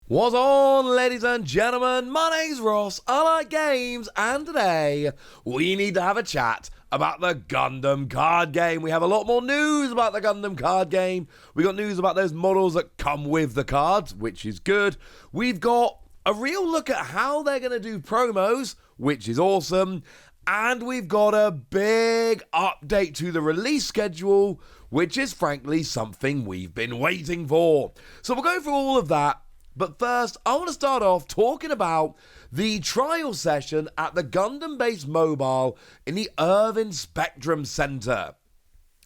What's on, ladies and gentlemen? My name's Ross, I like games, and today we need to have a chat about the Gundam Card Game. We have a lot more news about the Gundam Card Game. We got news about those models that come with the cards, which is good. We've got a real look at how they're going to do promos, which is awesome. And we've got a big update to the release schedule, which is frankly something we've been waiting for. So we'll go through all of that. But first, I want to start off talking about the trial session at the Gundam Base Mobile in the Irvin Spectrum Center.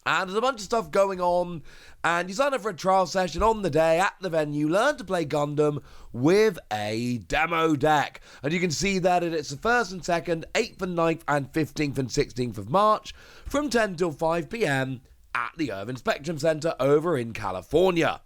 And there's a bunch of stuff going on, and you sign up for a trial session on the day at the venue, learn to play Gundam with a demo deck. And you can see that it's the 1st and 2nd, 8th and 9th, and 15th and 16th of March from 10 till 5 p.m. at the Irvin Spectrum Center over in California.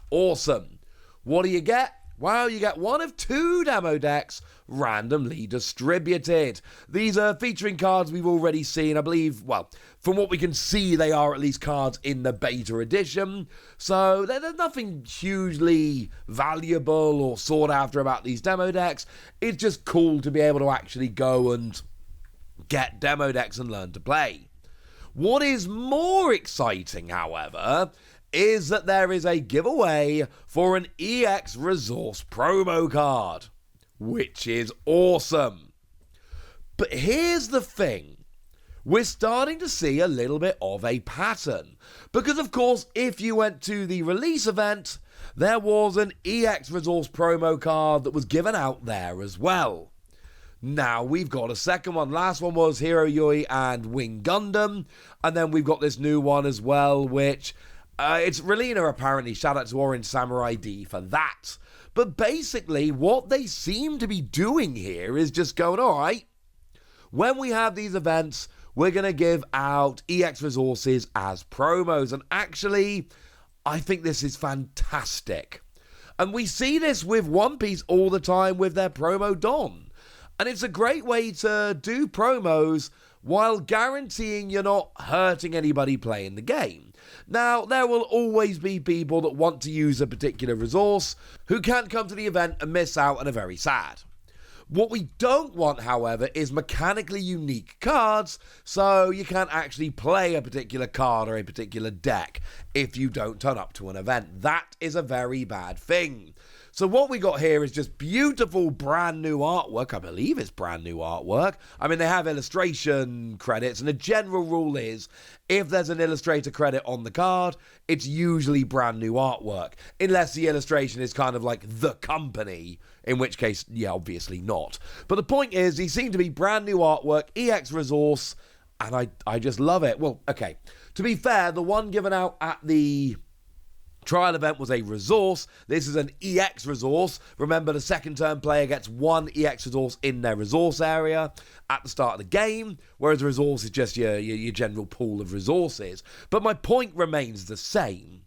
Awesome. What do you get? Well, you get one of 2 demo decks randomly distributed. These are featuring cards we've already seen. I believe, well, from what we can see, they are at least cards in the beta edition. So there's nothing hugely valuable or sought after about these demo decks. It's just cool to be able to actually go and get demo decks and learn to play. What is more exciting, however, is that there is a giveaway for an EX Resource promo card, which is awesome. But here's the thing. We're starting to see a little bit of a pattern. Because, of course, if you went to the release event, there was an EX Resource promo card that was given out there as well. Now we've got a second one. Last one was Hero Yui and Wing Gundam. And then we've got this new one as well, which it's Relina apparently. Shout out to Orange Samurai D for that. But basically, what they seem to be doing here is just going, all right, when we have these events, we're going to give out EX resources as promos. And actually, I think this is fantastic. And we see this with One Piece all the time with their promo Don. And it's a great way to do promos while guaranteeing you're not hurting anybody playing the game. Now, there will always be people that want to use a particular resource who can't come to the event and miss out and are very sad. What we don't want, however, is mechanically unique cards, so you can't actually play a particular card or a particular deck if you don't turn up to an event. That is a very bad thing. So what we got here is just beautiful brand new artwork. I believe it's brand new artwork. I mean, they have illustration credits, and the general rule is if there's an illustrator credit on the card, it's usually brand new artwork. Unless the illustration is kind of like the company, in which case, yeah, obviously not. But the point is, these seem to be brand new artwork, EX resource, and I just love it. Well, okay, to be fair, the one given out at the trial event was a resource. This is an EX resource. Remember, the second turn player gets 1 EX resource in their resource area at the start of the game, whereas a resource is just your general pool of resources. But my point remains the same.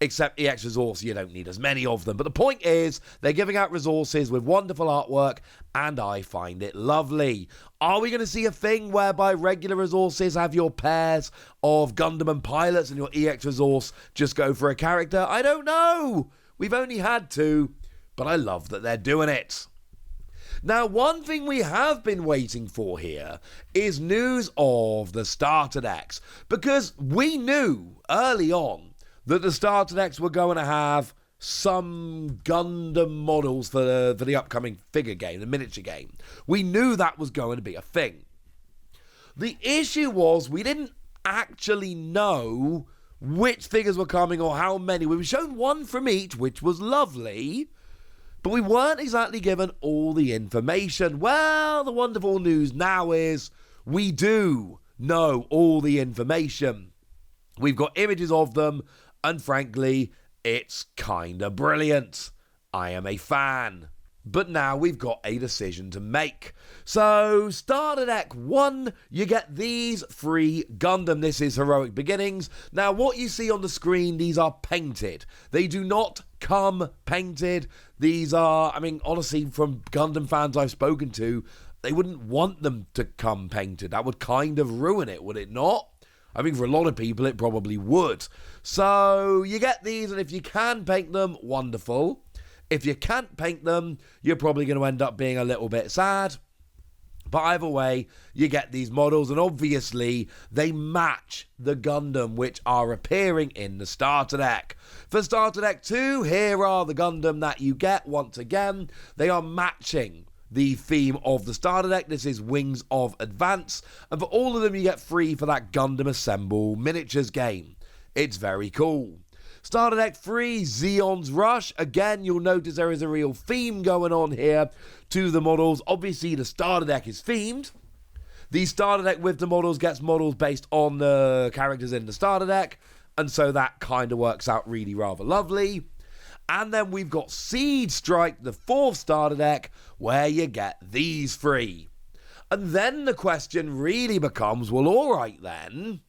Except EX resource, you don't need as many of them. But the point is, they're giving out resources with wonderful artwork, and I find it lovely. Are we going to see a thing whereby regular resources have your pairs of Gundam and pilots and your EX resource just go for a character? I don't know. We've only had 2, but I love that they're doing it. Now, one thing we have been waiting for here is news of the starter decks, because we knew early on that the starter decks were going to have some Gundam models for the upcoming figure game, the miniature game. We knew that was going to be a thing. The issue was we didn't actually know which figures were coming or how many. We were shown 1 from each, which was lovely, but we weren't exactly given all the information. Well, the wonderful news now is we do know all the information. We've got images of them, and frankly, it's kinda brilliant. I am a fan. But now we've got a decision to make. So, starter deck 1, you get these 3 Gundam. This is Heroic Beginnings. Now, what you see on the screen, these are painted. They do not come painted. These are, I mean, honestly, from Gundam fans I've spoken to, they wouldn't want them to come painted. That would kind of ruin it, would it not? I think for a lot of people it probably would. So you get these, and if you can paint them, wonderful. If you can't paint them, you're probably going to end up being a little bit sad. But either way, you get these models, and obviously they match the Gundam which are appearing in the starter deck. For starter deck 2, here are the Gundam that you get. Once again, they are matching the theme of the starter deck. This is Wings of Advance, and for all of them you get free for that Gundam Assemble miniatures game. It's very cool. Starter deck 3, Zeon's Rush. Again, you'll notice there is a real theme going on here to the models. Obviously, the starter deck is themed. The starter deck with the models gets models based on the characters in the starter deck, and so that kind of works out really rather lovely. And then we've got Seed Strike, the 4th starter deck, where you get these free. And then the question really becomes, well, alright then,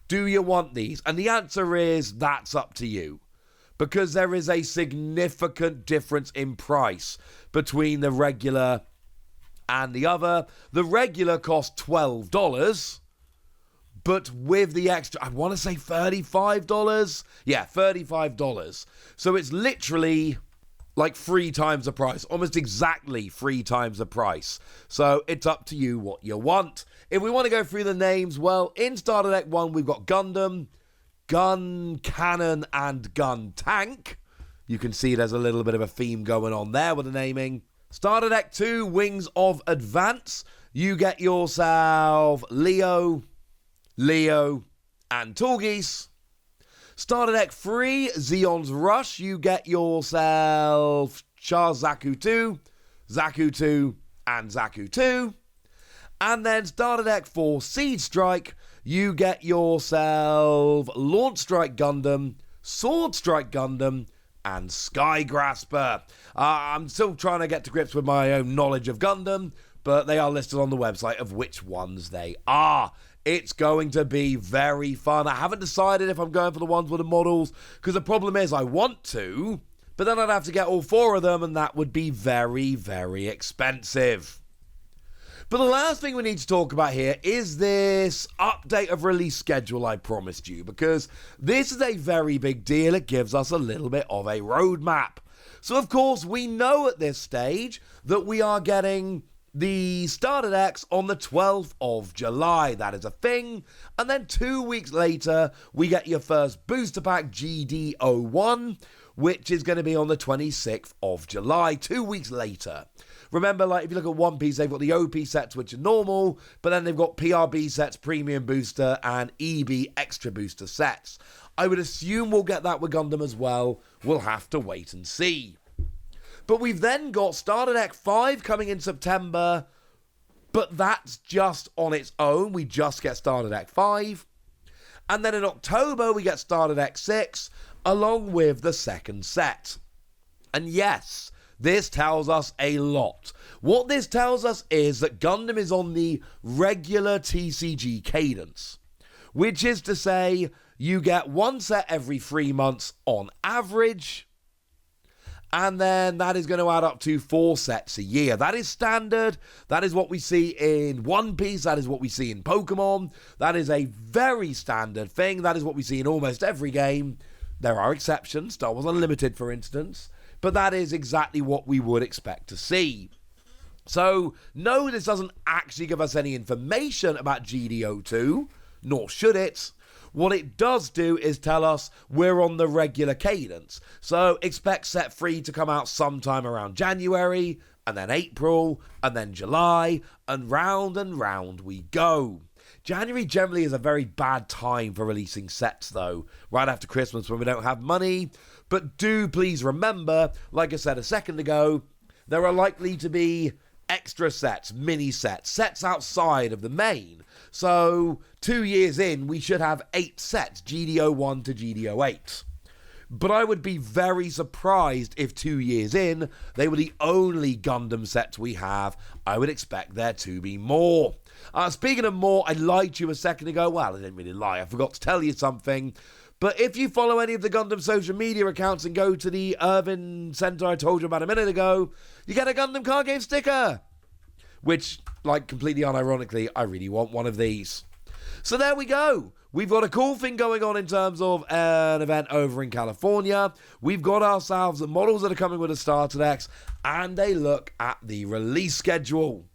do you want these? And the answer is, that's up to you. Because there is a significant difference in price between the regular and the other. The regular costs $12, but with the extra, I want to say $35. Yeah, $35. So it's literally like 3 times the price, almost exactly 3 times the price. So it's up to you what you want. If we want to go through the names, well, in starter deck 1, we've got Gundam, Gun Cannon, and Gun Tank. You can see there's a little bit of a theme going on there with the naming. Starter deck 2, Wings of Advance. You get yourself Leo, and Torgeese. Starter deck 3, Zeon's Rush. You get yourself Char Zaku 2, and Zaku 2. And then starter deck 4, Seed Strike. You get yourself Launch Strike Gundam, Sword Strike Gundam, and Sky Grasper. I'm still trying to get to grips with my own knowledge of Gundam, but they are listed on the website of which ones they are. It's going to be very fun. I haven't decided if I'm going for the ones with the models, because the problem is I want to, but then I'd have to get all 4 of them, and that would be very, very expensive. But the last thing we need to talk about here is this update of release schedule I promised you, because this is a very big deal. It gives us a little bit of a roadmap. So, of course, we know at this stage that we are getting the starter decks on the 12th of July. That is a thing. And then 2 weeks later, we get your first booster pack, GD01, which is going to be on the 26th of July, 2 weeks later. Remember, like, if you look at One Piece, they've got the OP sets, which are normal, but then they've got PRB sets, Premium Booster, and EB Extra Booster sets. I would assume we'll get that with Gundam as well. We'll have to wait and see. But we've then got Starter Deck 5 coming in September, but that's just on its own. We just get Starter Deck 5. And then in October, we get Starter Deck 6, along with the second set. And yes, this tells us a lot. What this tells us is that Gundam is on the regular TCG cadence, which is to say you get one set every 3 months on average, and then that is going to add up to 4 sets a year. That is standard. That is what we see in One Piece. That is what we see in Pokemon. That is a very standard thing. That is what we see in almost every game. There are exceptions, Star Wars Unlimited, for instance. But that is exactly what we would expect to see. So, no, this doesn't actually give us any information about GD02, nor should it. What it does do is tell us we're on the regular cadence. So, expect set 3 to come out sometime around January, and then April, and then July, and round we go. January generally is a very bad time for releasing sets, though, right after Christmas when we don't have money. But do please remember, like I said a second ago, there are likely to be extra sets, mini sets, sets outside of the main. So 2 years in, we should have 8 sets, GD01 to GD08. But I would be very surprised if 2 years in, they were the only Gundam sets we have. I would expect there to be more. Speaking of more, I lied to you a second ago. Well, I didn't really lie. I forgot to tell you something. But if you follow any of the Gundam social media accounts and go to the Irvin Center I told you about a minute ago, you get a Gundam Card Game sticker. Which, like, completely unironically, I really want one of these. So there we go. We've got a cool thing going on in terms of an event over in California. We've got ourselves the models that are coming with the starter decks, and a look at the release schedule.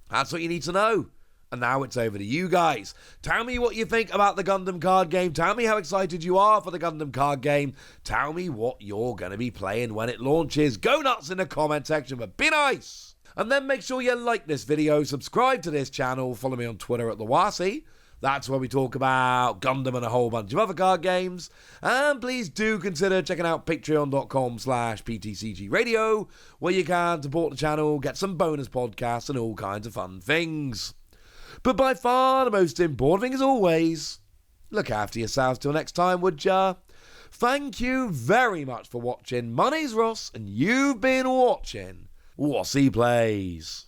That's what you need to know. And now it's over to you guys. Tell me what you think about the Gundam card game. Tell me how excited you are for the Gundam card game. Tell me what you're going to be playing when it launches. Go nuts in the comment section, but be nice. And then make sure you like this video, subscribe to this channel, follow me on Twitter at @TheWasi. That's where we talk about Gundam and a whole bunch of other card games. And please do consider checking out patreon.com/PTCGradio, where you can support the channel, get some bonus podcasts and all kinds of fun things. But by far the most important thing, as always, look after yourselves till next time, would ya? Thank you very much for watching. My name's Ross, and you've been watching Wasi Plays.